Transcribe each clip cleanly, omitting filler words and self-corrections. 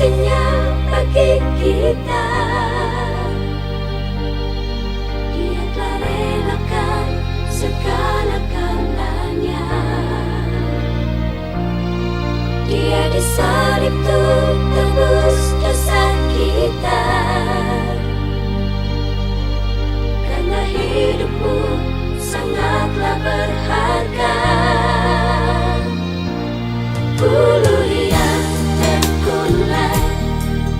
kasih-Nya bagi kita. Dia telah relakan segala-galanya. Dia disalib untuk tebus dosa kita. Karena hidupmu sangatlah berharga. Bulu yang terkulai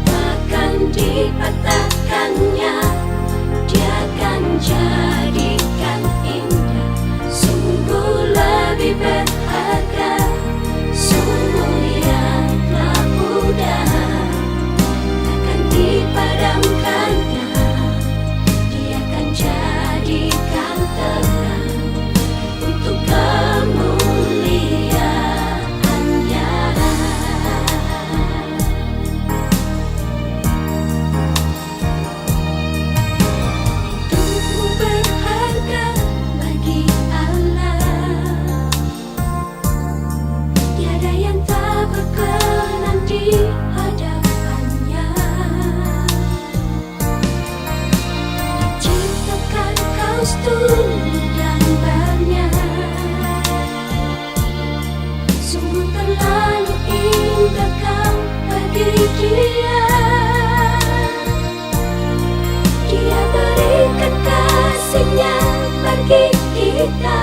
akan dipatahkannya. Dia akan jadikan indah, sungguh lebih berharga. Sumur yang telah pudar akan dipadamkannya. Dia akan jadikan terang untuk kemuliaan-Nya. Hidupmu berharga bagi Allah. Tiada yang tak berkenan di hadapan-Nya. Diciptakan kaus tunduk dan bernyai. Sungguh terlalu indah kau bagi Dia. Dia berikan kasih-Nya bagi kita.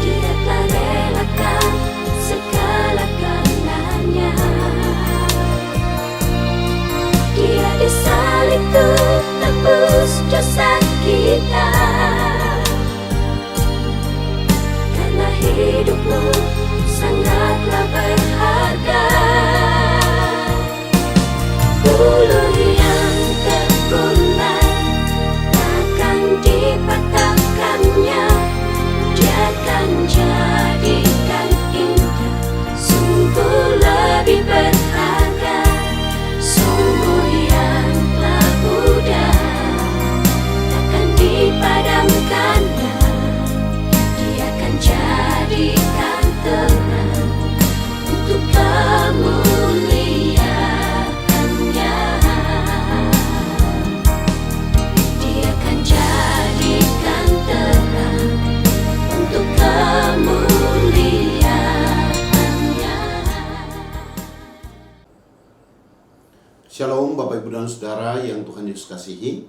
Dia telah relakan segala-galanya. Dia disalib untuk tebus dosa kita. Karena hidupmu sangatlah berharga. Bulu yang terkulai akan dipatahkannya. Dia akan jadikan indah, sungguh lebih berharga. Sumur yang telah pudar akan dipadamkannya. Dia akan jadikan terang untuk kemuliaan-Nya. Dia akan jadikan terang untuk kemuliaan-Nya. Shalom Bapak Ibu dan Saudara yang Tuhan Yesus kasihi.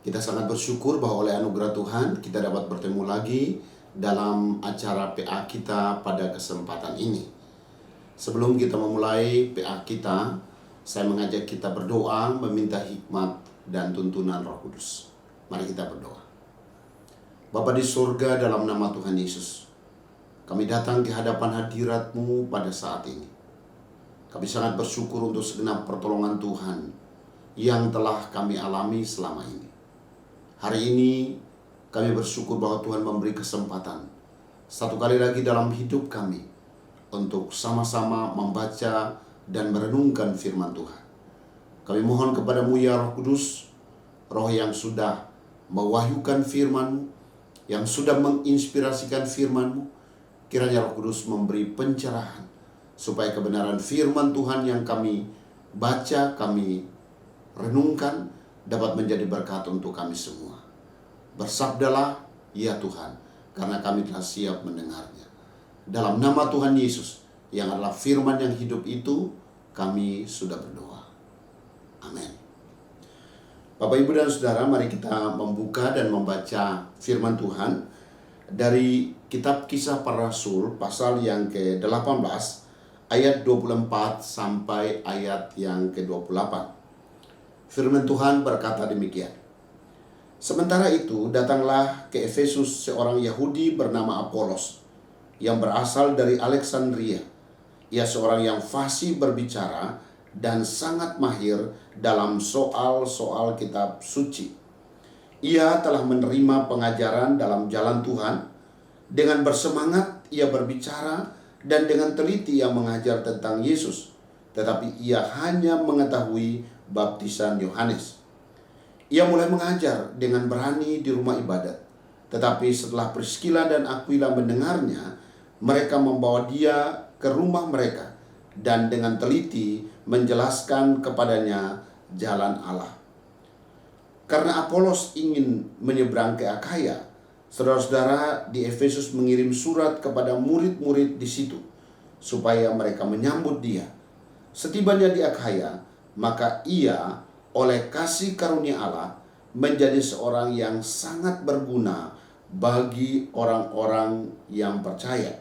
Kita sangat bersyukur bahwa oleh anugerah Tuhan kita dapat bertemu lagi dalam acara PA kita pada kesempatan ini. Sebelum kita memulai PA kita, saya mengajak kita berdoa meminta hikmat dan tuntunan Roh Kudus. Mari kita berdoa. Bapa di surga, dalam nama Tuhan Yesus, kami datang di hadapan hadirat-Mu pada saat ini. Kami sangat bersyukur untuk segenap pertolongan Tuhan yang telah kami alami selama ini. Hari ini kami bersyukur bahwa Tuhan memberi kesempatan satu kali lagi dalam hidup kami untuk sama-sama membaca dan merenungkan firman Tuhan. Kami mohon kepada-Mu ya Roh Kudus, Roh yang sudah mewahyukan firman-Mu, yang sudah menginspirasikan firman-Mu, kiranya Roh Kudus memberi pencerahan supaya kebenaran firman Tuhan yang kami baca, kami renungkan dapat menjadi berkat untuk kami semua. Bersabdalah ya Tuhan, karena kami telah siap mendengarnya. Dalam nama Tuhan Yesus yang adalah firman yang hidup itu, kami sudah berdoa. Amin. Bapak, Ibu, dan Saudara, mari kita membuka dan membaca firman Tuhan dari kitab Kisah Para Rasul pasal yang ke-18 ayat 24 sampai ayat yang ke-28. Firman Tuhan berkata demikian. Sementara itu datanglah ke Efesus seorang Yahudi bernama Apolos yang berasal dari Alexandria. Ia seorang yang fasih berbicara dan sangat mahir dalam soal-soal kitab suci. Ia telah menerima pengajaran dalam jalan Tuhan. Dengan bersemangat ia berbicara dan dengan teliti ia mengajar tentang Yesus. Tetapi ia hanya mengetahui baptisan Yohanes. Ia mulai mengajar dengan berani di rumah ibadat. Tetapi setelah Priskila dan Aquila mendengarnya, mereka membawa dia ke rumah mereka dan dengan teliti menjelaskan kepadanya jalan Allah. Karena Apolos ingin menyeberang ke Akhaya, saudara-saudara di Efesus mengirim surat kepada murid-murid di situ supaya mereka menyambut dia. Setibanya di Akhaya, maka ia oleh kasih karunia Allah menjadi seorang yang sangat berguna bagi orang-orang yang percaya.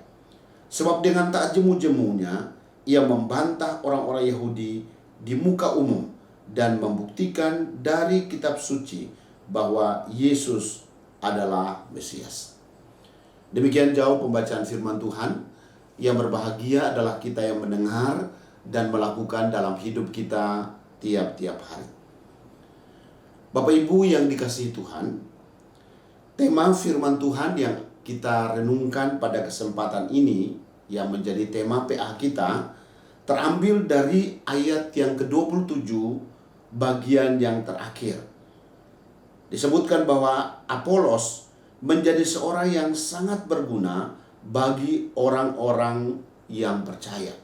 Sebab dengan tak jemu-jemunya ia membantah orang-orang Yahudi di muka umum dan membuktikan dari kitab suci bahwa Yesus adalah Mesias. Demikian jauh pembacaan firman Tuhan. Yang berbahagia adalah kita yang mendengar dan melakukan dalam hidup kita tiap-tiap hari. Bapak Ibu yang dikasihi Tuhan, tema firman Tuhan yang kita renungkan pada kesempatan ini yang menjadi tema PA kita terambil dari ayat yang ke-27 bagian yang terakhir. Disebutkan bahwa Apolos menjadi seorang yang sangat berguna bagi orang-orang yang percaya.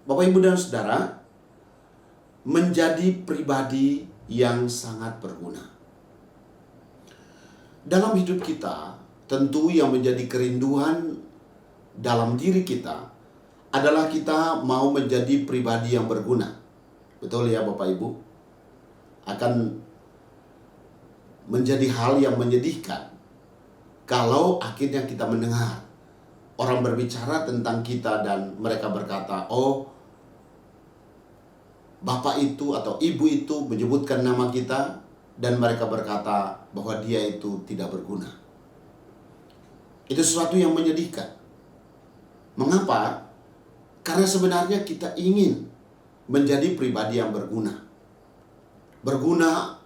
Bapak, Ibu, dan Saudara, menjadi pribadi yang sangat berguna. Dalam hidup kita, tentu yang menjadi kerinduan dalam diri kita adalah kita mau menjadi pribadi yang berguna. Betul ya Bapak Ibu? Akan menjadi hal yang menyedihkan kalau akhirnya kita mendengar orang berbicara tentang kita dan mereka berkata, oh, bapak itu atau ibu itu menyebutkan nama kita dan mereka berkata bahwa dia itu tidak berguna. Itu sesuatu yang menyedihkan. Mengapa? Karena sebenarnya kita ingin menjadi pribadi yang berguna. Berguna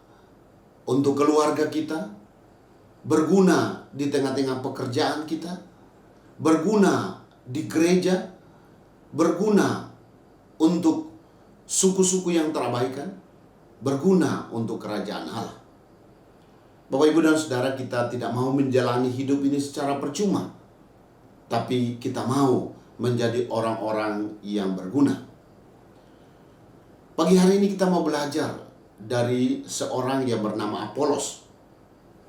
untuk keluarga kita, berguna di tengah-tengah pekerjaan kita, berguna di gereja, berguna untuk suku-suku yang terabaikan, berguna untuk kerajaan Allah. Bapak, Ibu, dan Saudara, kita tidak mau menjalani hidup ini secara percuma, tapi kita mau menjadi orang-orang yang berguna. Pagi hari ini kita mau belajar dari seorang yang bernama Apolos.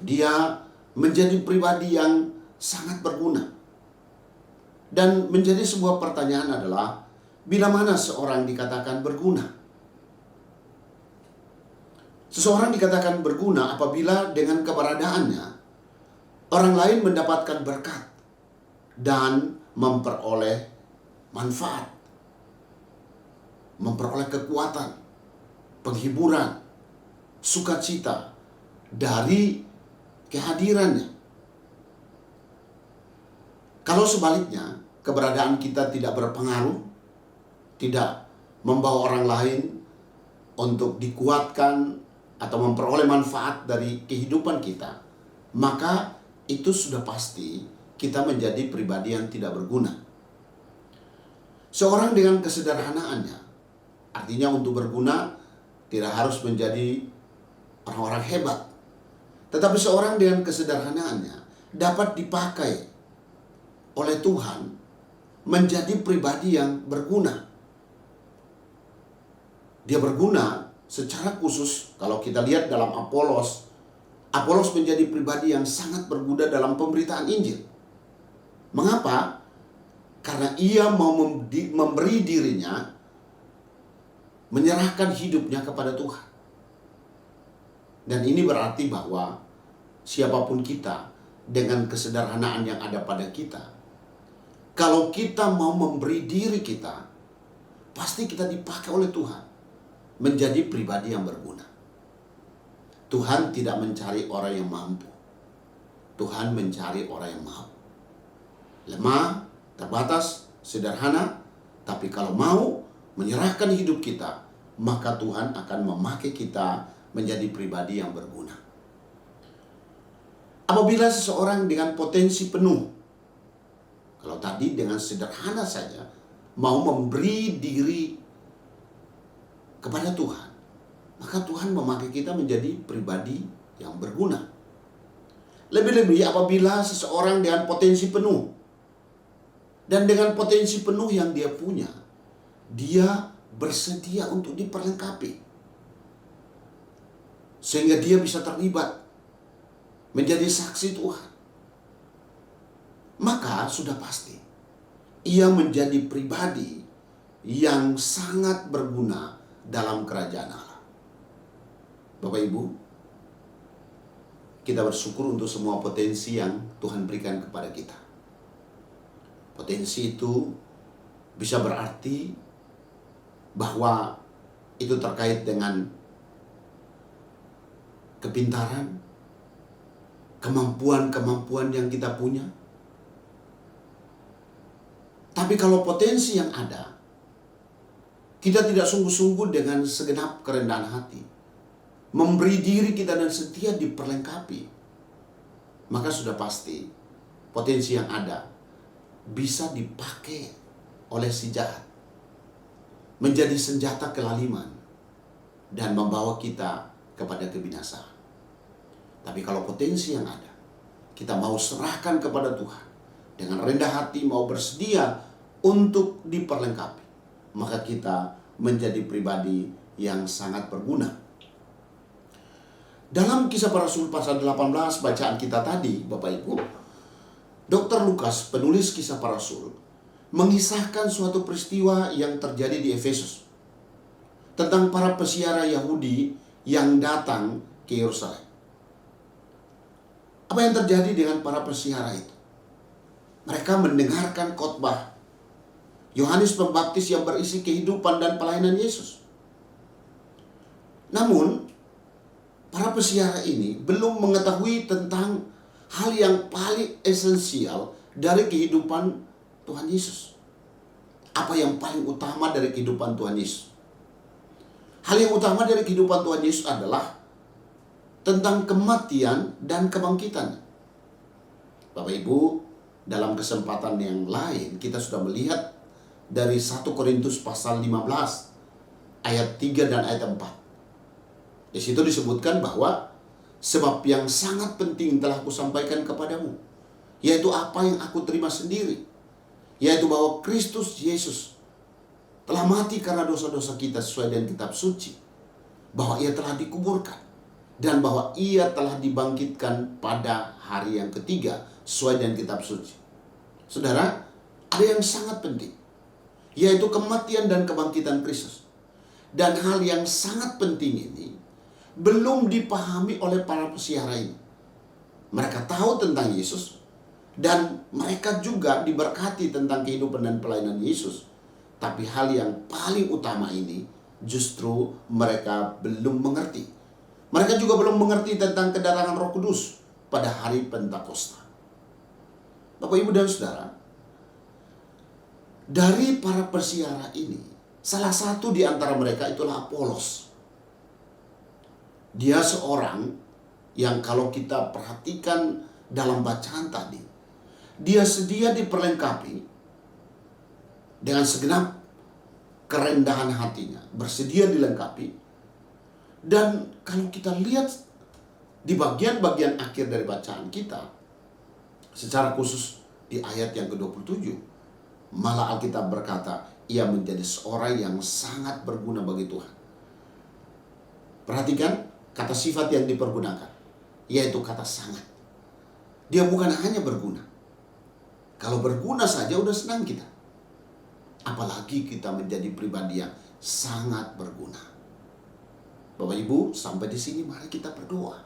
Dia menjadi pribadi yang sangat berguna. Dan menjadi sebuah pertanyaan adalah, bila mana seorang dikatakan berguna? Seseorang dikatakan berguna apabila dengan keberadaannya orang lain mendapatkan berkat dan memperoleh manfaat, memperoleh kekuatan, penghiburan, sukacita dari kehadirannya. Kalau sebaliknya, keberadaan kita tidak berpengaruh, tidak membawa orang lain untuk dikuatkan atau memperoleh manfaat dari kehidupan kita, maka itu sudah pasti kita menjadi pribadi yang tidak berguna. Seorang dengan kesederhanaannya, artinya untuk berguna tidak harus menjadi orang-orang hebat, tetapi seorang dengan kesederhanaannya dapat dipakai oleh Tuhan menjadi pribadi yang berguna. Dia berguna secara khusus kalau kita lihat dalam Apolos. Apolos menjadi pribadi yang sangat berguna dalam pemberitaan Injil. Mengapa? Karena ia mau memberi dirinya, menyerahkan hidupnya kepada Tuhan. Dan ini berarti bahwa siapapun kita dengan kesederhanaan yang ada pada kita, kalau kita mau memberi diri kita, pasti kita dipakai oleh Tuhan menjadi pribadi yang berguna. Tuhan tidak mencari orang yang mampu. Tuhan mencari orang yang mau. Lemah, terbatas, sederhana, tapi kalau mau menyerahkan hidup kita, maka Tuhan akan memakai kita menjadi pribadi yang berguna. Apabila seseorang dengan potensi penuh, kalau tadi dengan sederhana saja mau memberi diri kepada Tuhan, maka Tuhan memakai kita menjadi pribadi yang berguna. Lebih-lebih apabila seseorang dengan potensi penuh, dan dengan potensi penuh yang dia punya, dia bersedia untuk diperlengkapi. Sehingga dia bisa terlibat menjadi saksi Tuhan. Maka sudah pasti ia menjadi pribadi yang sangat berguna dalam kerajaan Allah. Bapak Ibu, kita bersyukur untuk semua potensi yang Tuhan berikan kepada kita. Potensi itu bisa berarti bahwa itu terkait dengan kepintaran, kemampuan-kemampuan yang kita punya. Tapi kalau potensi yang ada, kita tidak sungguh-sungguh dengan segenap kerendahan hati, memberi diri kita dan setia diperlengkapi, maka sudah pasti potensi yang ada bisa dipakai oleh si jahat menjadi senjata kelaliman dan membawa kita kepada kebinasaan. Tapi kalau potensi yang ada, kita mau serahkan kepada Tuhan, dengan rendah hati mau bersedia untuk diperlengkapi, maka kita menjadi pribadi yang sangat berguna. Dalam Kisah Para Rasul pasal 18 bacaan kita tadi, Bapak Ibu, Dr. Lukas, penulis Kisah Para Rasul, mengisahkan suatu peristiwa yang terjadi di Efesus tentang para pesiara Yahudi yang datang ke Yerusalem. Apa yang terjadi dengan para pesiara itu? Mereka mendengarkan khotbah Yohanes Pembaptis yang berisi kehidupan dan pelayanan Yesus. Namun, para pesiara ini belum mengetahui tentang hal yang paling esensial dari kehidupan Tuhan Yesus. Apa yang paling utama dari kehidupan Tuhan Yesus? Hal yang utama dari kehidupan Tuhan Yesus adalah tentang kematian dan kebangkitan. Bapak Ibu, dalam kesempatan yang lain kita sudah melihat dari 1 Korintus pasal 15 ayat 3 dan ayat 4. Di situ disebutkan bahwa sebab yang sangat penting telah kusampaikan kepadamu, yaitu apa yang aku terima sendiri, yaitu bahwa Kristus Yesus telah mati karena dosa-dosa kita sesuai dengan kitab suci, bahwa ia telah dikuburkan, dan bahwa ia telah dibangkitkan pada hari yang ketiga sesuai dengan kitab suci. Saudara, ada yang sangat penting, yaitu kematian dan kebangkitan Kristus. Dan hal yang sangat penting ini belum dipahami oleh para pesiara ini. Mereka tahu tentang Yesus, dan mereka juga diberkati tentang kehidupan dan pelayanan Yesus. Tapi hal yang paling utama ini justru mereka belum mengerti. Mereka juga belum mengerti tentang kedatangan Roh Kudus pada hari Pentakosta. Bapak, Ibu, dan Saudara, dari para pesiara ini, salah satu di antara mereka itulah Apolos. Dia seorang yang kalau kita perhatikan dalam bacaan tadi, dia sedia diperlengkapi dengan segenap kerendahan hatinya, bersedia dilengkapi. Dan kalau kita lihat di bagian-bagian akhir dari bacaan kita, secara khusus di ayat yang ke-27, malah Alkitab berkata, ia menjadi seorang yang sangat berguna bagi Tuhan. Perhatikan kata sifat yang dipergunakan, yaitu kata sangat. Dia bukan hanya berguna. Kalau berguna saja udah senang kita. Apalagi kita menjadi pribadi yang sangat berguna. Bapak Ibu, sampai di sini mari kita berdoa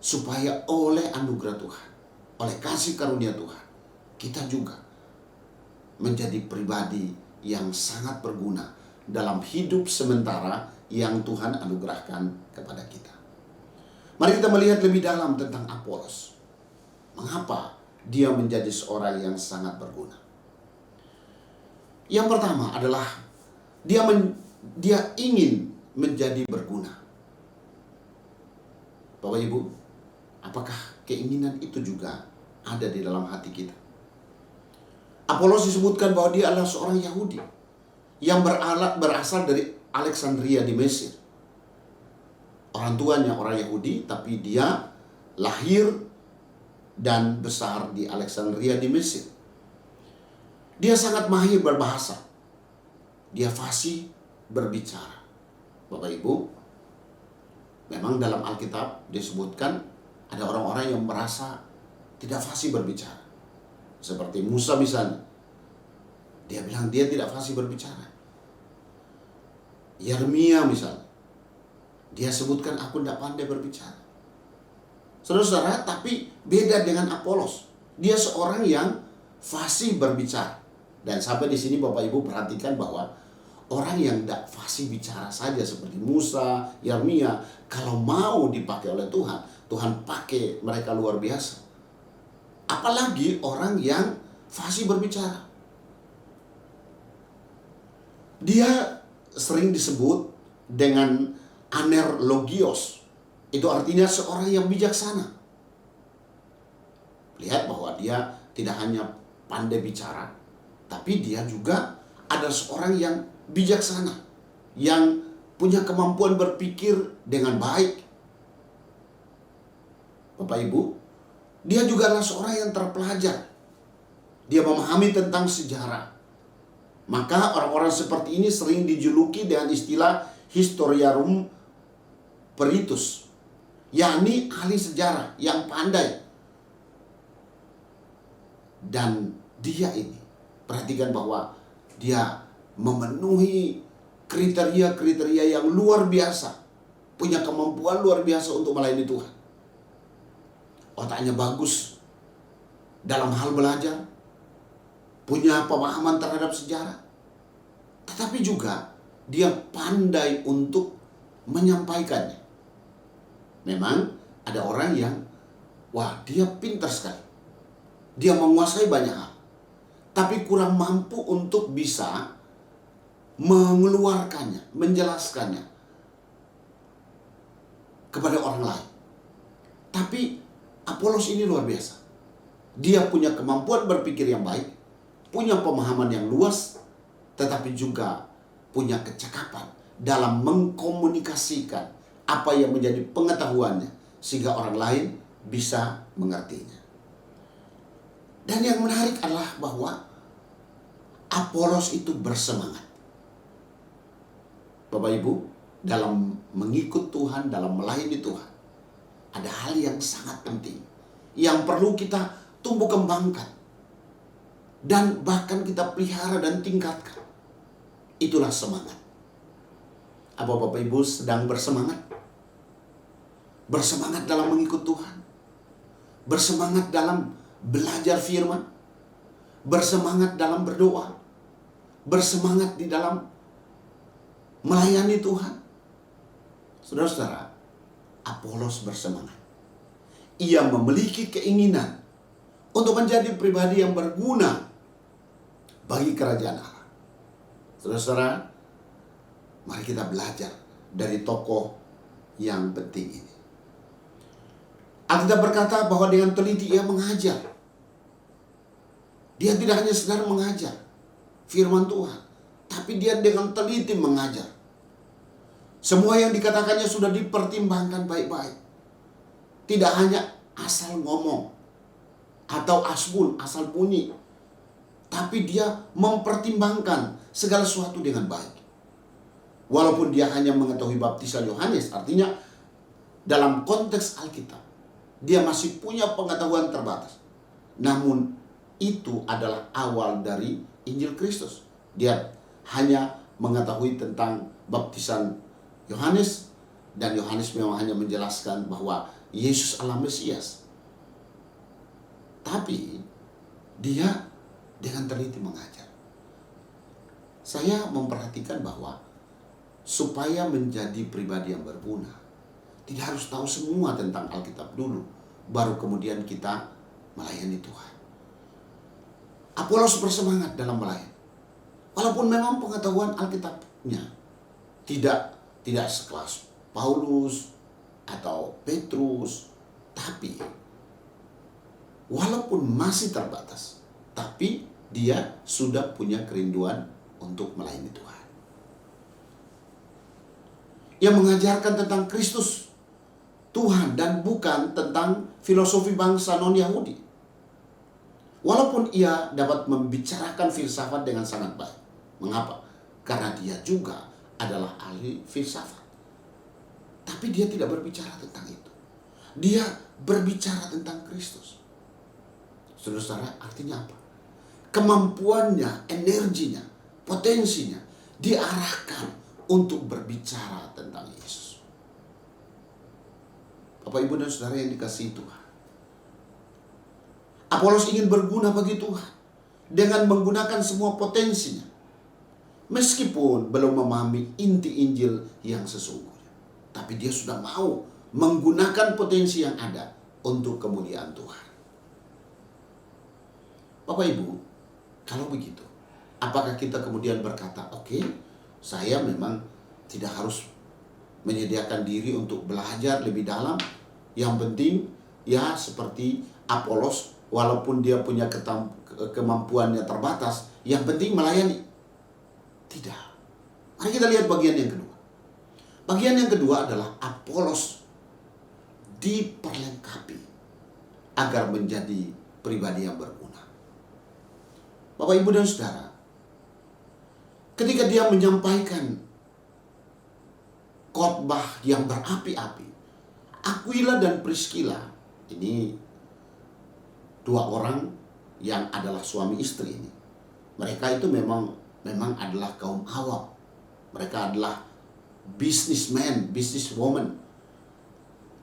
supaya oleh anugerah Tuhan, oleh kasih karunia Tuhan, kita juga menjadi pribadi yang sangat berguna dalam hidup sementara yang Tuhan anugerahkan kepada kita. Mari kita melihat lebih dalam tentang Apolos. Mengapa dia menjadi seorang yang sangat berguna? Yang pertama adalah dia ingin menjadi berguna. Bapak Ibu, apakah keinginan itu juga ada di dalam hati kita? Apolos disebutkan bahwa dia adalah seorang Yahudi yang berasal dari Alexandria di Mesir. Orang tuanya orang Yahudi, tapi dia lahir dan besar di Alexandria di Mesir. Dia sangat mahir berbahasa. dia fasih berbicara. Bapak Ibu, memang dalam Alkitab disebutkan ada orang-orang yang merasa tidak fasih berbicara. Seperti Musa misalnya. Dia bilang dia tidak fasih berbicara. Yeremia misalnya. Dia sebutkan aku tidak pandai berbicara. Saudara-saudara, tapi beda dengan Apolos. Dia seorang yang fasih berbicara. Dan sampai di sini Bapak Ibu perhatikan bahwa orang yang tidak fasih bicara saja seperti Musa, Yeremia, kalau mau dipakai oleh Tuhan, Tuhan pakai mereka luar biasa. Apalagi orang yang fasih berbicara. Dia sering disebut dengan anerlogios. Itu artinya seorang yang bijaksana. Lihat bahwa dia tidak hanya pandai bicara, tapi dia juga ada seorang yang bijaksana, yang punya kemampuan berpikir dengan baik. Bapak Ibu, dia juga adalah seorang yang terpelajar. Dia memahami tentang sejarah. Maka orang-orang seperti ini sering dijuluki dengan istilah historiarum peritus, yakni ahli sejarah yang pandai. Dan dia ini, perhatikan bahwa dia memenuhi kriteria-kriteria yang luar biasa, punya kemampuan luar biasa untuk melayani Tuhan. Otaknya bagus dalam hal belajar, punya pemahaman terhadap sejarah, tetapi juga dia pandai untuk menyampaikannya. Memang ada orang yang, wah dia pintar sekali, dia menguasai banyak hal, tapi kurang mampu untuk bisa mengeluarkannya, menjelaskannya kepada orang lain. Tapi Apolos ini luar biasa. Dia punya kemampuan berpikir yang baik, punya pemahaman yang luas, tetapi juga punya kecakapan dalam mengkomunikasikan apa yang menjadi pengetahuannya sehingga orang lain bisa mengertinya. Dan yang menarik adalah bahwa Apolos itu bersemangat. Bapak Ibu, dalam mengikut Tuhan, dalam melayani Tuhan, ada hal yang sangat penting yang perlu kita tumbuh kembangkan dan bahkan kita pelihara dan tingkatkan. Itulah semangat. Apa Bapak Ibu sedang bersemangat? Bersemangat dalam mengikut Tuhan, bersemangat dalam belajar firman, bersemangat dalam berdoa, bersemangat di dalam melayani Tuhan. Saudara-saudara, Apolos bersemangat. Ia memiliki keinginan untuk menjadi pribadi yang berguna bagi kerajaan Allah. Saudara-saudara, mari kita belajar dari tokoh yang penting ini. Alkitab berkata bahwa dengan teliti ia mengajar. Dia tidak hanya sedang mengajar firman Tuhan, tapi dia dengan teliti mengajar. Semua yang dikatakannya sudah dipertimbangkan baik-baik. Tidak hanya asal ngomong atau asbun, asal bunyi, tapi dia mempertimbangkan segala sesuatu dengan baik. Walaupun dia hanya mengetahui baptisan Yohanes, artinya dalam konteks Alkitab, dia masih punya pengetahuan terbatas. Namun itu adalah awal dari Injil Kristus. Dia hanya mengetahui tentang baptisan Yohanes, dan Yohanes memang hanya menjelaskan bahwa Yesus adalah Mesias. Tapi dia dengan teliti mengajar. Saya memperhatikan bahwa supaya menjadi pribadi yang berguna, tidak harus tahu semua tentang Alkitab dulu, baru kemudian kita melayani Tuhan. Apolos bersemangat dalam melayani. Walaupun memang pengetahuan Alkitabnya tidak sekelas Paulus atau Petrus, tapi walaupun masih terbatas, tapi dia sudah punya kerinduan untuk melayani Tuhan. Ia mengajarkan tentang Kristus Tuhan dan bukan tentang filosofi bangsa non-Yahudi. Walaupun ia dapat membicarakan filsafat dengan sangat baik. Mengapa? karena dia juga adalah ahli filsafat. Tapi dia tidak berbicara tentang itu. Dia berbicara tentang Kristus. Saudara-saudara, artinya apa? Kemampuannya, energinya, potensinya diarahkan untuk berbicara tentang Yesus. Bapak, Ibu, dan Saudara yang dikasihi Tuhan, Apolos ingin berguna bagi Tuhan dengan menggunakan semua potensinya, meskipun belum memahami inti Injil yang sesungguhnya. Tapi dia sudah mau menggunakan potensi yang ada untuk kemuliaan Tuhan. Bapak Ibu, kalau begitu, apakah kita kemudian berkata, oke, saya memang tidak harus menyediakan diri untuk belajar lebih dalam. Yang penting ya seperti Apolos, walaupun dia punya kemampuannya terbatas, yang penting melayani. Tidak. Mari kita lihat bagian yang kedua. Bagian yang kedua adalah Apolos diperlengkapi agar menjadi pribadi yang berguna. Bapak, Ibu, dan Saudara, ketika dia menyampaikan khotbah yang berapi-api, Aquila dan Priscilla, ini dua orang yang adalah suami istri ini. Mereka itu memang adalah kaum awam. Mereka adalah businessman, businesswoman.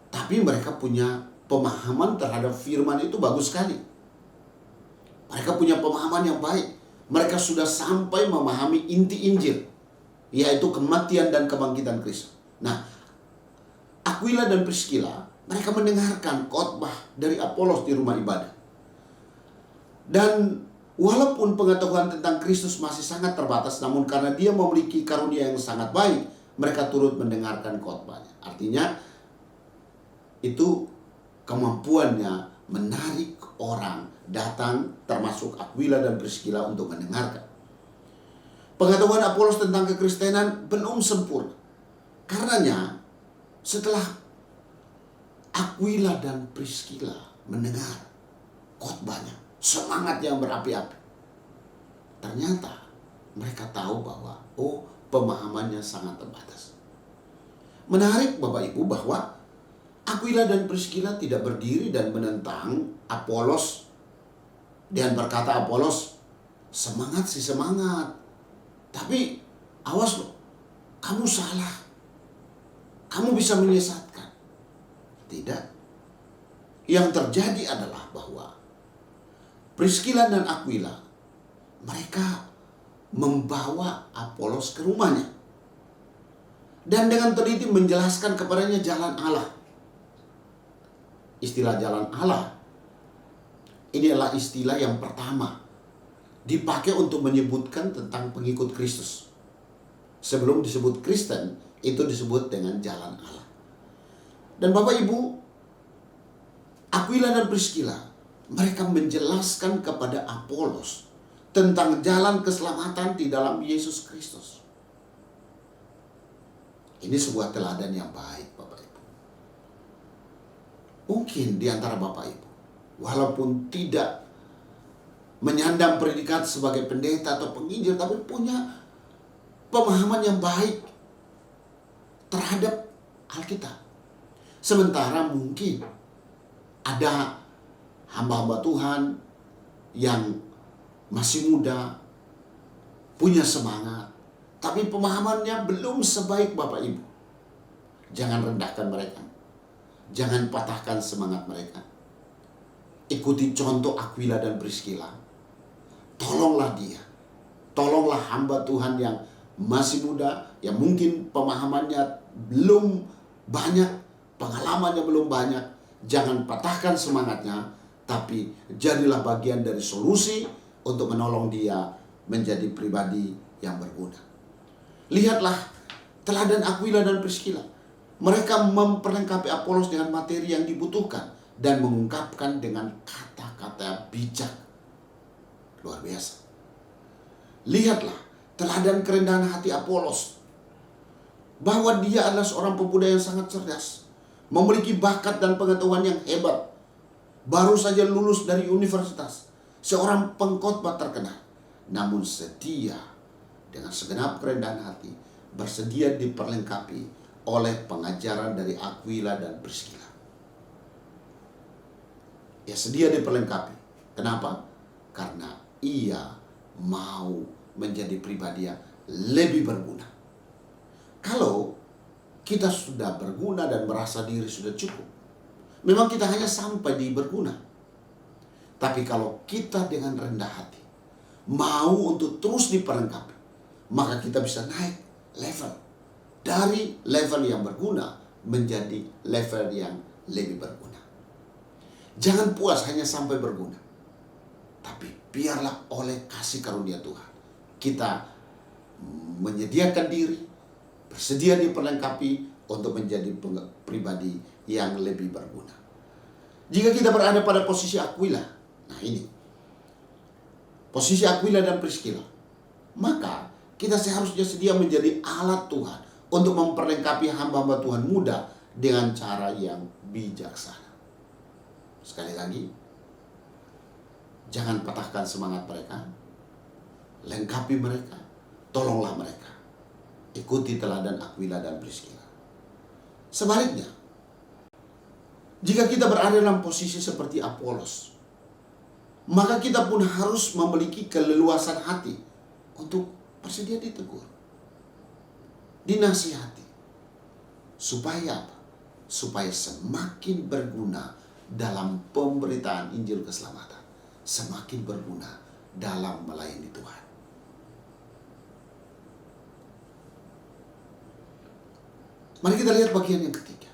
Tapi mereka punya pemahaman terhadap firman itu bagus sekali. Mereka punya pemahaman yang baik. Mereka sudah sampai memahami inti Injil, yaitu kematian dan kebangkitan Kristus. Nah, Aquila dan Priscilla, mereka mendengarkan khotbah dari Apolos di rumah ibadah. Dan walaupun pengetahuan tentang Kristus masih sangat terbatas, namun karena dia memiliki karunia yang sangat baik, mereka turut mendengarkan khotbahnya. Artinya, itu kemampuannya menarik orang datang, termasuk Aquila dan Priscilla, untuk mendengarkan. Pengetahuan Apolos tentang kekristenan belum sempurna. Karenanya, setelah Aquila dan Priscilla mendengar khotbahnya, semangat yang berapi-api, ternyata mereka tahu bahwa pemahamannya sangat terbatas. Menarik Bapak Ibu bahwa Aquila dan Priscilla tidak berdiri dan menentang Apolos dan berkata, Apolos, semangat sih semangat, tapi awas loh, kamu salah, kamu bisa menyesatkan. Tidak. Yang terjadi adalah bahwa Priscilla dan Aquila, mereka membawa Apolos ke rumahnya dan dengan teliti menjelaskan kepadanya jalan Allah. Istilah jalan Allah ini adalah istilah yang pertama dipakai untuk menyebutkan tentang pengikut Kristus. Sebelum disebut Kristen, itu disebut dengan jalan Allah. Dan Bapak Ibu, Aquila dan Priscilla, mereka menjelaskan kepada Apolos tentang jalan keselamatan di dalam Yesus Kristus. Ini sebuah teladan yang baik, Bapak Ibu. Mungkin di antara Bapak Ibu, walaupun tidak menyandang predikat sebagai pendeta atau penginjil, tapi punya pemahaman yang baik terhadap Alkitab. Sementara mungkin ada hamba-hamba Tuhan yang masih muda, punya semangat, tapi pemahamannya belum sebaik Bapak Ibu. Jangan rendahkan mereka. Jangan patahkan semangat mereka. Ikuti contoh Aquila dan Priscilla. Tolonglah dia. Tolonglah hamba Tuhan yang masih muda, yang mungkin pemahamannya belum banyak, pengalamannya belum banyak. Jangan patahkan semangatnya, tapi jadilah bagian dari solusi untuk menolong dia menjadi pribadi yang berguna. Lihatlah teladan Aquila dan Priscilla. Mereka memperlengkapi Apolos dengan materi yang dibutuhkan dan mengungkapkan dengan kata-kata bijak. Luar biasa. Lihatlah teladan kerendahan hati Apolos, bahwa dia adalah seorang pemuda yang sangat cerdas, memiliki bakat dan pengetahuan yang hebat, baru saja lulus dari universitas, seorang pengkhotbah terkenal, namun setia dengan segenap kerendahan hati, bersedia diperlengkapi oleh pengajaran dari Aquila dan Priscilla. Ia sedia diperlengkapi. Kenapa? Karena ia mau menjadi pribadi yang lebih berguna. Kalau kita sudah berguna dan merasa diri sudah cukup, memang kita hanya sampai di berguna. Tapi kalau kita dengan rendah hati mau untuk terus diperlengkapi, maka kita bisa naik level dari level yang berguna menjadi level yang lebih berguna. Jangan puas hanya sampai berguna, tapi biarlah oleh kasih karunia Tuhan kita menyediakan diri, bersedia diperlengkapi untuk menjadi pribadi yang lebih berguna. Jika kita berada pada posisi Aquila, nah ini posisi Aquila dan Priscilla, maka kita seharusnya sedia menjadi alat Tuhan untuk memperlengkapi hamba-hamba Tuhan muda dengan cara yang bijaksana. Sekali lagi, jangan patahkan semangat mereka, lengkapi mereka, tolonglah mereka. Ikuti teladan Aquila dan Priscilla. Sebaliknya, jika kita berada dalam posisi seperti Apolos, maka kita pun harus memiliki keleluasan hati untuk bersedia ditegur, dinasihati. Supaya apa? Supaya semakin berguna dalam pemberitaan Injil keselamatan, semakin berguna dalam melayani Tuhan. Mari kita lihat bagian yang ketiga.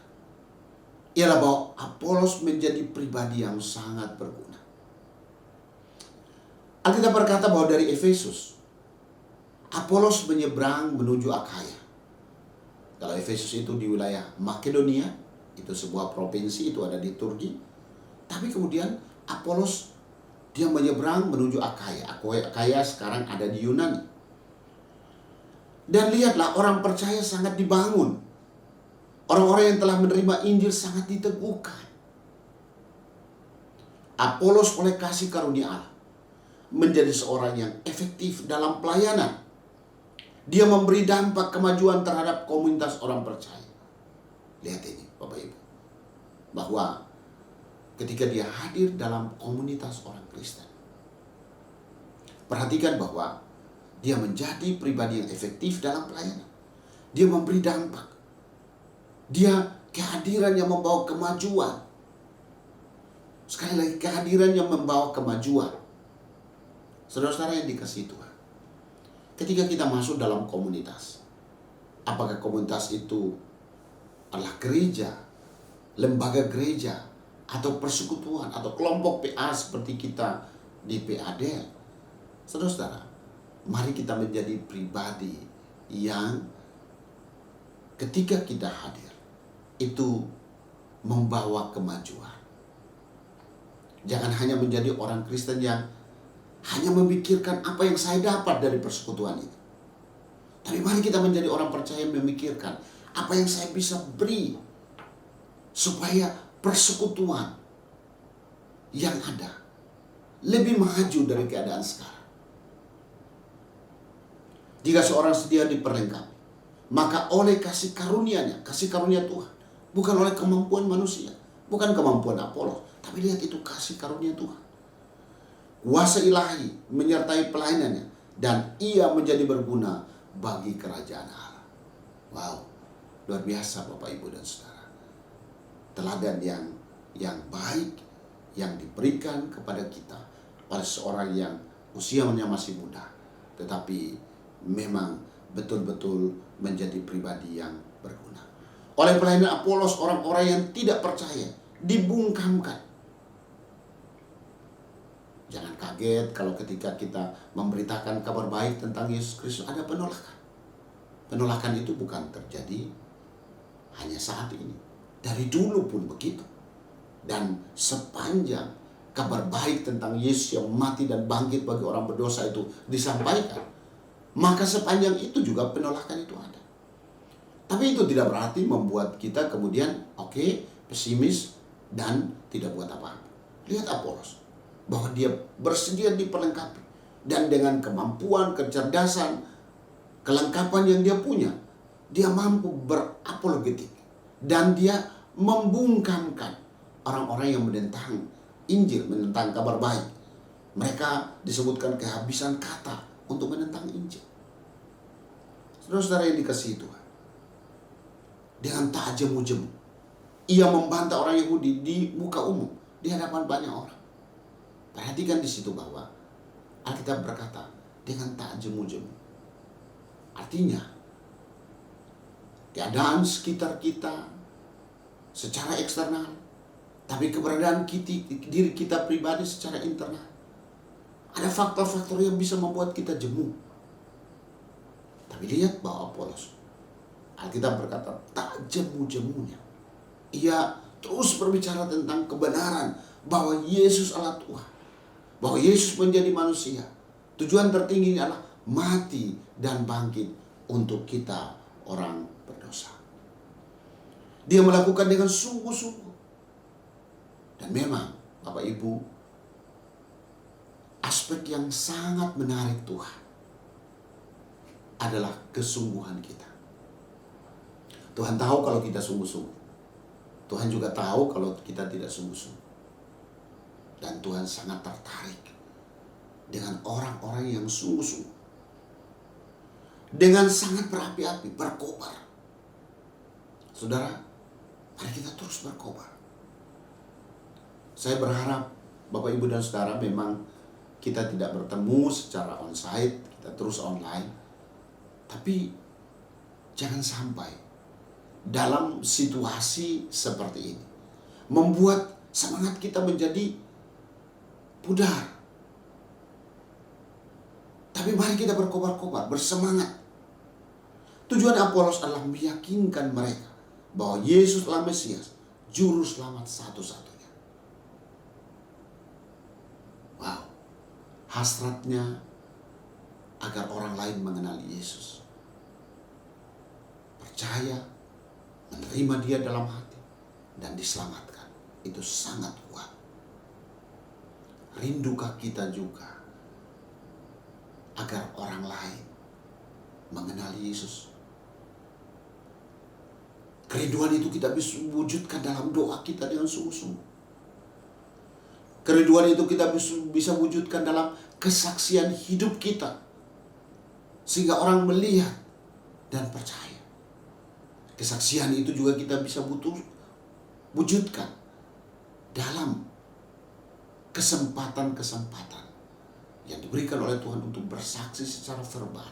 Ialah bahwa Apolos menjadi pribadi yang sangat berguna. Alkitab berkata bahwa dari Efesus, Apolos menyeberang menuju Akhaya. Kalau Efesus itu di wilayah Makedonia, itu sebuah provinsi, itu ada di Turki. Tapi kemudian Apolos dia menyeberang menuju Akhaya. Akhaya sekarang ada di Yunani. Dan lihatlah, orang percaya sangat dibangun. Orang-orang yang telah menerima Injil sangat diteguhkan. Apolos oleh kasih karunia Allah menjadi seorang yang efektif dalam pelayanan. Dia memberi dampak kemajuan terhadap komunitas orang percaya. Lihat ini Bapak Ibu, bahwa ketika dia hadir dalam komunitas orang Kristen, perhatikan bahwa dia menjadi pribadi yang efektif dalam pelayanan. Dia memberi dampak. Dia kehadiran yang membawa kemajuan. Sekali lagi, kehadiran yang membawa kemajuan. Saudara-saudara yang dikasihi Tuhan, ketika kita masuk dalam komunitas, apakah komunitas itu adalah gereja, lembaga gereja, atau persekutuan, atau kelompok PA seperti kita di PADL, saudara-saudara, mari kita menjadi pribadi yang ketika kita hadir, itu membawa kemajuan. Jangan hanya menjadi orang Kristen yang hanya memikirkan apa yang saya dapat dari persekutuan itu. Tapi mari kita menjadi orang percaya yang memikirkan apa yang saya bisa beri supaya persekutuan yang ada lebih maju dari keadaan sekarang. Jika seorang sedia diperlengkapi, maka oleh kasih karunia-Nya, kasih karunia Tuhan, bukan oleh kemampuan manusia, bukan kemampuan Apolos, tapi lihat itu kasih karunia Tuhan. Kuasa ilahi menyertai pelayanannya, dan ia menjadi berguna bagi kerajaan Allah. Wow, luar biasa Bapak Ibu dan Saudara. Teladan yang baik yang diberikan kepada kita oleh seorang yang usianya masih muda, tetapi memang betul-betul menjadi pribadi yang berguna. Oleh pelayanan Apolos, orang-orang yang tidak percaya dibungkamkan. Jangan kaget kalau ketika kita memberitakan kabar baik tentang Yesus Kristus ada penolakan. Penolakan itu bukan terjadi hanya saat ini. Dari dulu pun begitu. Dan sepanjang kabar baik tentang Yesus yang mati dan bangkit bagi orang berdosa itu disampaikan, maka sepanjang itu juga penolakan itu ada. Tapi itu tidak berarti membuat kita kemudian pesimis dan tidak buat apa-apa. Lihat Apolos, bahwa dia bersedia diperlengkapi, dan dengan kemampuan, kecerdasan, kelengkapan yang dia punya, dia mampu berapologetik. Dan dia membungkamkan orang-orang yang menentang Injil, menentang kabar baik. Mereka disebutkan kehabisan kata untuk menentang Injil. Saudara-saudara yang dikasihi Tuhan, dengan tak jemu-jemu, ia membantah orang Yahudi di muka umum, di hadapan banyak orang. Perhatikan di situ bahwa Alkitab berkata, dengan tak jemu-jemu. Artinya, keadaan sekitar kita secara eksternal, tapi keberadaan diri kita pribadi secara internal. Ada faktor-faktor yang bisa membuat kita jemu. Tapi lihat bahwa Apolos, Alkitab berkata, tak jemu-jemunya. Ia terus berbicara tentang kebenaran bahwa Yesus adalah Tuhan. Bahwa Yesus menjadi manusia. Tujuan tertingginya adalah mati dan bangkit untuk kita orang berdosa. Dia melakukan dengan sungguh-sungguh. Dan memang, Bapak Ibu, aspek yang sangat menarik Tuhan adalah kesungguhan kita. Tuhan tahu kalau kita sungguh-sungguh. Tuhan juga tahu kalau kita tidak sungguh-sungguh. Dan Tuhan sangat tertarik dengan orang-orang yang sungguh-sungguh. Dengan sangat berapi-api, berkobar. Saudara, mari kita terus berkobar. Saya berharap Bapak, Ibu, dan Saudara memang kita tidak bertemu secara onsite, kita terus online. Tapi jangan sampai dalam situasi seperti ini membuat semangat kita menjadi pudar. Tapi mari kita berkobar-kobar, bersemangat. Tujuan Apolos adalah meyakinkan mereka bahwa Yesus adalah Mesias, juru selamat satu-satunya. Wow, hasratnya agar orang lain mengenal Yesus, percaya, menerima Dia dalam hati, dan diselamatkan. Itu sangat kuat. Rindukah kita juga agar orang lain mengenal Yesus? Kerinduan itu kita bisa wujudkan dalam doa kita dengan sungguh-sungguh. Kerinduan itu kita bisa wujudkan dalam kesaksian hidup kita, sehingga orang melihat dan percaya. Kesaksian itu juga kita bisa wujudkan dalam kesempatan-kesempatan yang diberikan oleh Tuhan untuk bersaksi secara verbal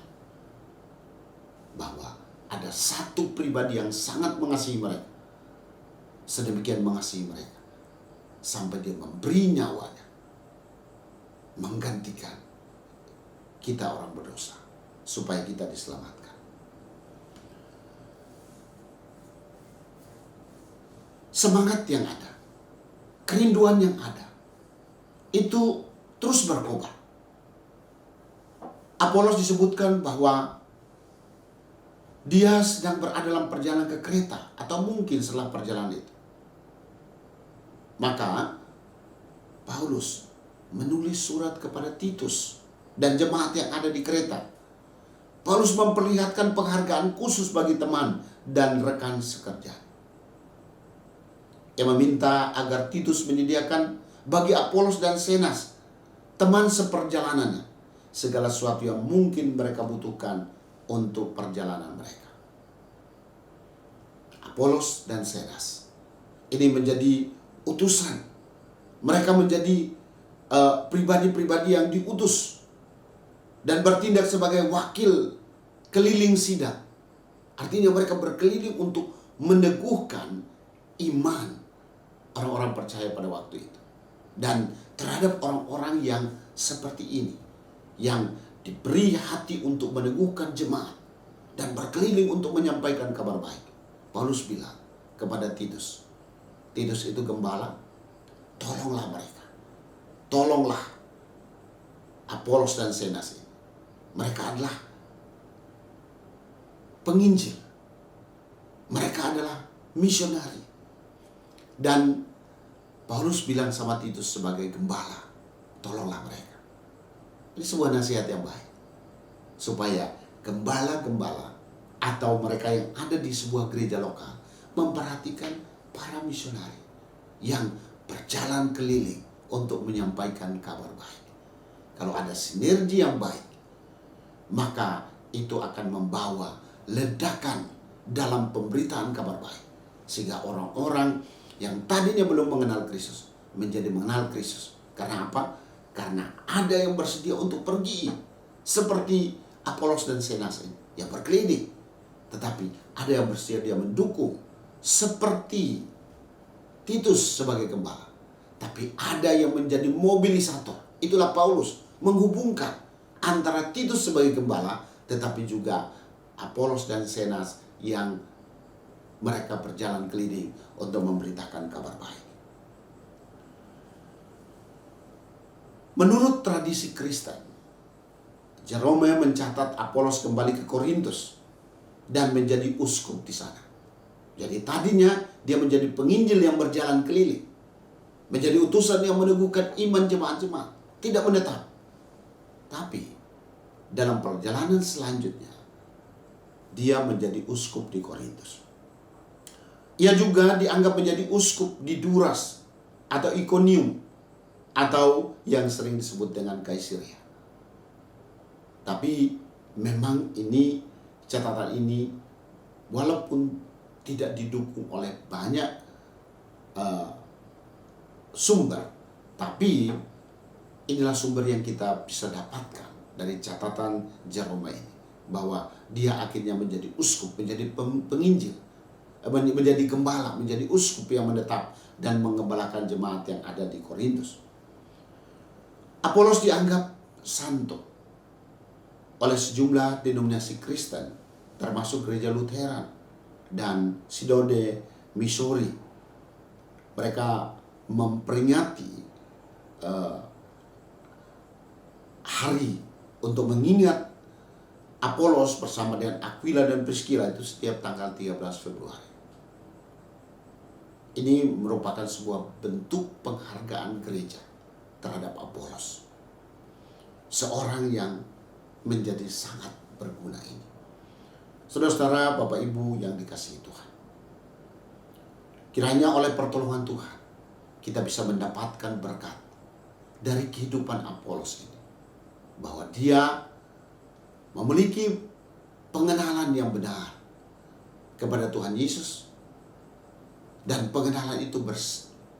bahwa ada satu pribadi yang sangat mengasihi mereka, sedemikian mengasihi mereka sampai Dia memberi nyawanya menggantikan kita orang berdosa supaya kita diselamatkan. Semangat yang ada, kerinduan yang ada, itu terus berkobar. Apolos disebutkan bahwa dia sedang berada dalam perjalanan ke Kreta, atau mungkin setelah perjalanan itu. Maka Paulus menulis surat kepada Titus dan jemaat yang ada di Kreta. Paulus memperlihatkan penghargaan khusus bagi teman dan rekan sekerja. Ia meminta agar Titus menyediakan bagi Apolos dan Zenas, teman seperjalanannya, segala sesuatu yang mungkin mereka butuhkan untuk perjalanan mereka. Apolos dan Zenas ini menjadi utusan. Mereka menjadi pribadi-pribadi yang diutus dan bertindak sebagai wakil keliling sidang. Artinya mereka berkeliling untuk meneguhkan iman orang-orang percaya pada waktu itu. Dan terhadap orang-orang yang seperti ini, yang diberi hati untuk meneguhkan jemaat dan berkeliling untuk menyampaikan kabar baik, Paulus bilang kepada Titus, Titus itu gembala, tolonglah mereka. Tolonglah Apolos dan Zenas ini. Mereka adalah penginjil. Mereka adalah misionari. Dan Paulus bilang sama Titus sebagai gembala, tolonglah mereka. Ini sebuah nasihat yang baik, supaya gembala-gembala atau mereka yang ada di sebuah gereja lokal memperhatikan para misionari yang berjalan keliling untuk menyampaikan kabar baik. Kalau ada sinergi yang baik, maka itu akan membawa ledakan dalam pemberitaan kabar baik. Sehingga orang-orang yang tadinya belum mengenal Kristus menjadi mengenal Kristus. Karena apa? Karena ada yang bersedia untuk pergi. Seperti Apolos dan Zenas yang berkeliling. Tetapi ada yang bersedia mendukung. Seperti Titus sebagai gembala. Tapi ada yang menjadi mobilisator. Itulah Paulus menghubungkan antara Titus sebagai gembala, tetapi juga Apolos dan Zenas yang mereka berjalan keliling untuk memberitakan kabar baik. Menurut tradisi Kristen, Jerome mencatat Apolos kembali ke Korintus dan menjadi uskup di sana. Jadi tadinya dia menjadi penginjil yang berjalan keliling, menjadi utusan yang meneguhkan iman jemaat-jemaat, tidak menetap. Tapi dalam perjalanan selanjutnya, dia menjadi uskup di Korintus. Ia juga dianggap menjadi uskup di Duras atau Iconium atau yang sering disebut dengan Kaisarea. Tapi memang ini catatan ini walaupun tidak didukung oleh banyak sumber, tapi inilah sumber yang kita bisa dapatkan dari catatan Jerome ini, bahwa dia akhirnya menjadi uskup, menjadi penginjil, menjadi gembala, menjadi uskup yang menetap dan mengembalakan jemaat yang ada di Korintus. Apolos dianggap santo oleh sejumlah denominasi Kristen, termasuk gereja Lutheran dan Sinode Missouri. Mereka memperingati hari untuk mengingat Apolos bersama dengan Aquila dan Priscilla itu setiap tanggal 13 Februari. Ini merupakan sebuah bentuk penghargaan gereja terhadap Apolos, seorang yang menjadi sangat berguna ini. Saudara-saudara, Bapak Ibu yang dikasihi Tuhan, kiranya oleh pertolongan Tuhan kita bisa mendapatkan berkat dari kehidupan Apolos ini, bahwa dia memiliki pengenalan yang benar kepada Tuhan Yesus, dan pengenalan itu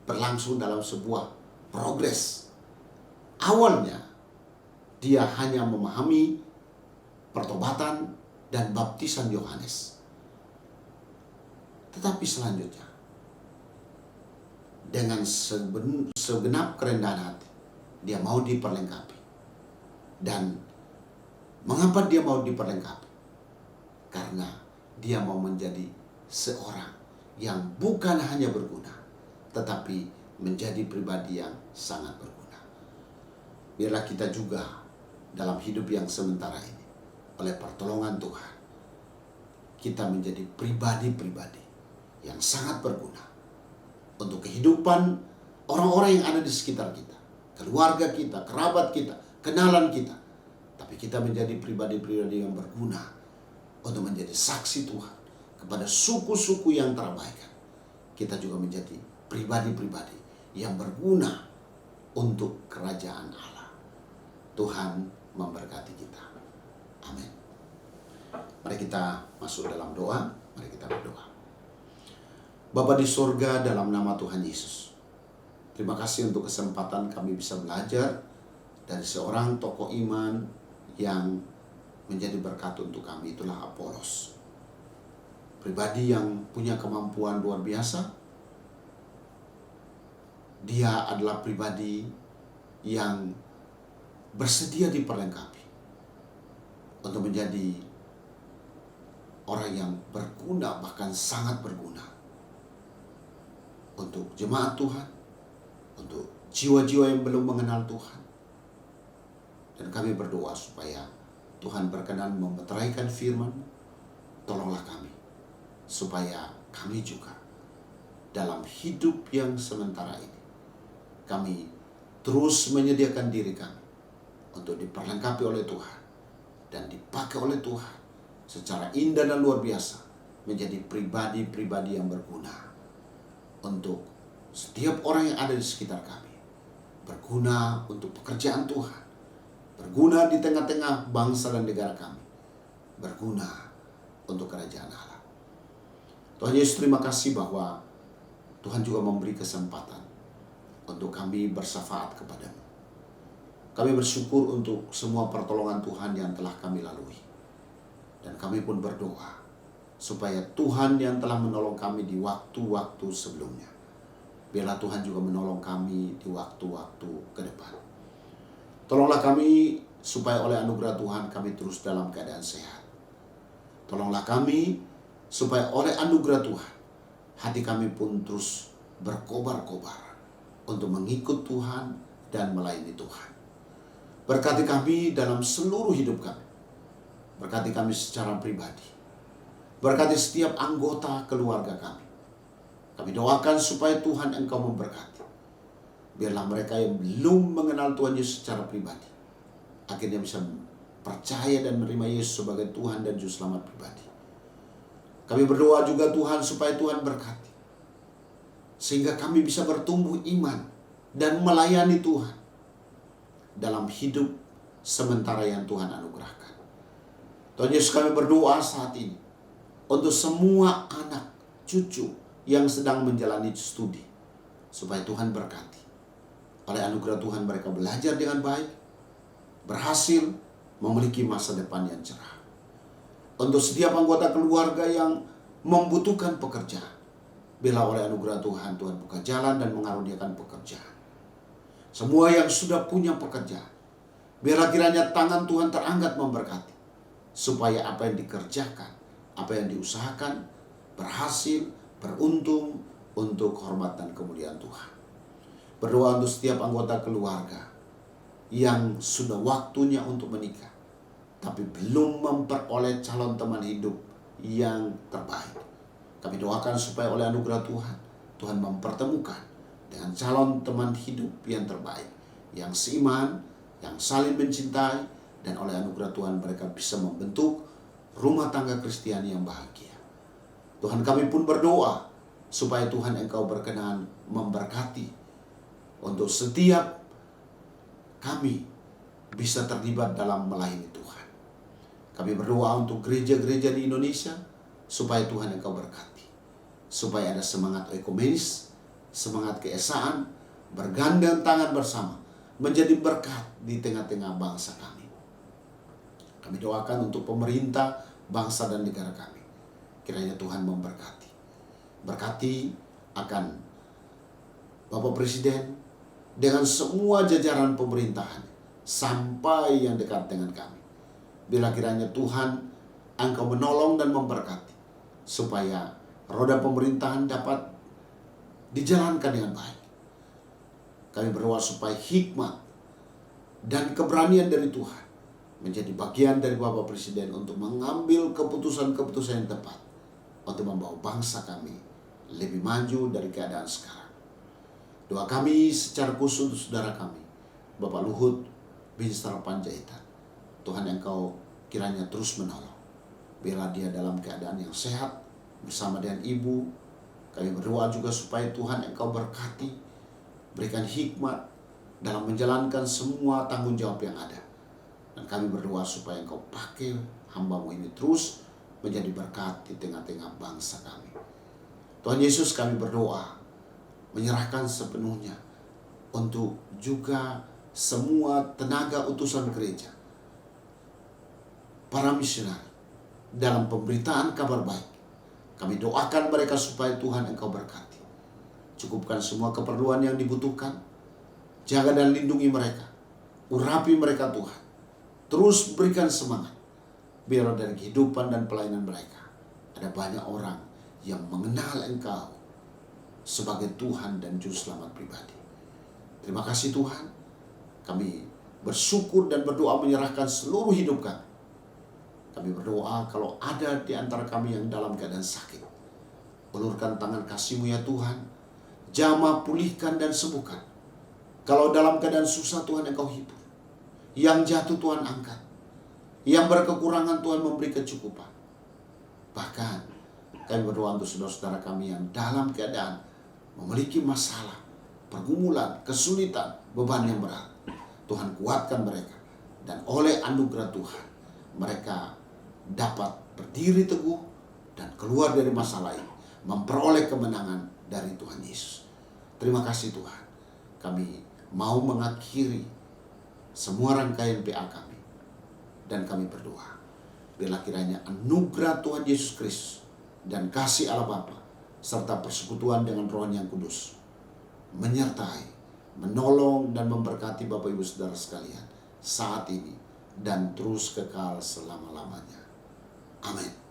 berlangsung dalam sebuah progres. Awalnya dia hanya memahami pertobatan dan baptisan Yohanes, tetapi selanjutnya dengan segenap kerendahan hati dia mau diperlengkapi. Dan mengapa dia mau diperlengkapi? Karena dia mau menjadi seorang yang bukan hanya berguna, tetapi menjadi pribadi yang sangat berguna. Biarlah kita juga dalam hidup yang sementara ini, oleh pertolongan Tuhan, kita menjadi pribadi-pribadi yang sangat berguna untuk kehidupan orang-orang yang ada di sekitar kita, keluarga kita, kerabat kita, kenalan kita. Tapi kita menjadi pribadi-pribadi yang berguna untuk menjadi saksi Tuhan kepada suku-suku yang terabaikan. Kita juga menjadi pribadi-pribadi yang berguna untuk kerajaan Allah. Tuhan memberkati kita. Amin. Mari kita masuk dalam doa. Mari kita berdoa. Bapa di surga, dalam nama Tuhan Yesus, terima kasih untuk kesempatan kami bisa belajar dari seorang tokoh iman yang menjadi berkat untuk kami. Itulah Apolos, pribadi yang punya kemampuan luar biasa. Dia adalah pribadi yang bersedia diperlengkapi untuk menjadi orang yang berguna, bahkan sangat berguna untuk jemaat Tuhan, untuk jiwa-jiwa yang belum mengenal Tuhan. Dan kami berdoa supaya Tuhan berkenan memeteraikan firman. Tolonglah kami supaya kami juga dalam hidup yang sementara ini, kami terus menyediakan diri kami untuk diperlengkapi oleh Tuhan, dan dipakai oleh Tuhan secara indah dan luar biasa menjadi pribadi-pribadi yang berguna untuk setiap orang yang ada di sekitar kami, berguna untuk pekerjaan Tuhan, berguna di tengah-tengah bangsa dan negara kami, berguna untuk kerajaan Allah. Tuhan Yesus, terima kasih bahwa Tuhan juga memberi kesempatan untuk kami bersyafaat kepadamu. Kami bersyukur untuk semua pertolongan Tuhan yang telah kami lalui. Dan kami pun berdoa supaya Tuhan yang telah menolong kami di waktu-waktu sebelumnya, biarlah Tuhan juga menolong kami di waktu-waktu ke depan. Tolonglah kami supaya oleh anugerah Tuhan kami terus dalam keadaan sehat. Tolonglah kami supaya oleh anugerah Tuhan hati kami pun terus berkobar-kobar untuk mengikut Tuhan dan melayani Tuhan. Berkati kami dalam seluruh hidup kami. Berkati kami secara pribadi. Berkati setiap anggota keluarga kami. Kami doakan supaya Tuhan Engkau memberkati. Biarlah mereka yang belum mengenal Tuhan Yesus secara pribadi akhirnya bisa percaya dan menerima Yesus sebagai Tuhan dan Juru Selamat pribadi. Kami berdoa juga Tuhan supaya Tuhan berkati, sehingga kami bisa bertumbuh iman dan melayani Tuhan dalam hidup sementara yang Tuhan anugerahkan. Tuhan Yesus, kami berdoa saat ini untuk semua anak cucu yang sedang menjalani studi, supaya Tuhan berkati. Oleh anugerah Tuhan mereka belajar dengan baik, berhasil memiliki masa depan yang cerah. Untuk setiap anggota keluarga yang membutuhkan pekerjaan, bila oleh anugerah Tuhan, Tuhan buka jalan dan mengaruniakan pekerjaan. Semua yang sudah punya pekerjaan, biarlah kiranya tangan Tuhan terangkat memberkati, supaya apa yang dikerjakan, apa yang diusahakan, berhasil, beruntung untuk hormat dan kemuliaan Tuhan. Berdoa untuk setiap anggota keluarga yang sudah waktunya untuk menikah, tapi belum memperoleh calon teman hidup yang terbaik. Kami doakan supaya oleh anugerah Tuhan, Tuhan mempertemukan dengan calon teman hidup yang terbaik, yang seiman, yang saling mencintai, dan oleh anugerah Tuhan mereka bisa membentuk rumah tangga Kristiani yang bahagia. Tuhan, kami pun berdoa supaya Tuhan Engkau berkenan memberkati untuk setiap kami bisa terlibat dalam melayani Tuhan. Kami berdoa untuk gereja-gereja di Indonesia supaya Tuhan Engkau berkati, supaya ada semangat ekumenis, semangat keesaan, bergandeng tangan bersama, menjadi berkat di tengah-tengah bangsa kami. Kami doakan untuk pemerintah, bangsa dan negara kami. Kiranya Tuhan memberkati. Berkati akan Bapak Presiden dengan semua jajaran pemerintahan sampai yang dekat dengan kami. Bila kiranya Tuhan Engkau menolong dan memberkati, supaya roda pemerintahan dapat dijalankan dengan baik. Kami berdoa supaya hikmat dan keberanian dari Tuhan menjadi bagian dari Bapak Presiden untuk mengambil keputusan-keputusan yang tepat untuk membawa bangsa kami lebih maju dari keadaan sekarang. Doa kami secara khusus untuk saudara kami, Bapak Luhut Binsar Panjaitan. Tuhan Engkau kiranya terus menolong. Biarlah dia dalam keadaan yang sehat bersama dengan ibu. Kami berdoa juga supaya Tuhan Engkau berkati, berikan hikmat dalam menjalankan semua tanggung jawab yang ada. Dan kami berdoa supaya Engkau pakai hamba-Mu ini terus menjadi berkat di tengah-tengah bangsa kami. Tuhan Yesus, kami berdoa menyerahkan sepenuhnya untuk juga semua tenaga utusan gereja, para misionari dalam pemberitaan kabar baik. Kami doakan mereka supaya Tuhan Engkau berkati. Cukupkan semua keperluan yang dibutuhkan. Jaga dan lindungi mereka. Urapi mereka Tuhan. Terus berikan semangat. Biar dari kehidupan dan pelayanan mereka ada banyak orang yang mengenal Engkau sebagai Tuhan dan Juru Selamat pribadi. Terima kasih Tuhan. Kami bersyukur dan berdoa menyerahkan seluruh hidup kami. Kami berdoa kalau ada di antara kami yang dalam keadaan sakit, ulurkan tangan kasih-Mu ya Tuhan, jamah, pulihkan dan sembuhkan. Kalau dalam keadaan susah Tuhan Engkau hibur, yang jatuh Tuhan angkat. Yang berkekurangan Tuhan memberi kecukupan. Bahkan kami berdoa untuk saudara-saudara kami yang dalam keadaan memiliki masalah, pergumulan, kesulitan, beban yang berat. Tuhan kuatkan mereka. Dan oleh anugerah Tuhan, mereka dapat berdiri teguh dan keluar dari masalah ini, memperoleh kemenangan dari Tuhan Yesus. Terima kasih Tuhan. Kami mau mengakhiri semua rangkaian PA kami. Dan kami berdoa, biarlah kiranya anugerah Tuhan Yesus Kristus dan kasih Allah Bapa serta persekutuan dengan Roh yang kudus menyertai, menolong dan memberkati Bapak Ibu Saudara sekalian saat ini dan terus kekal selama-lamanya. Amin.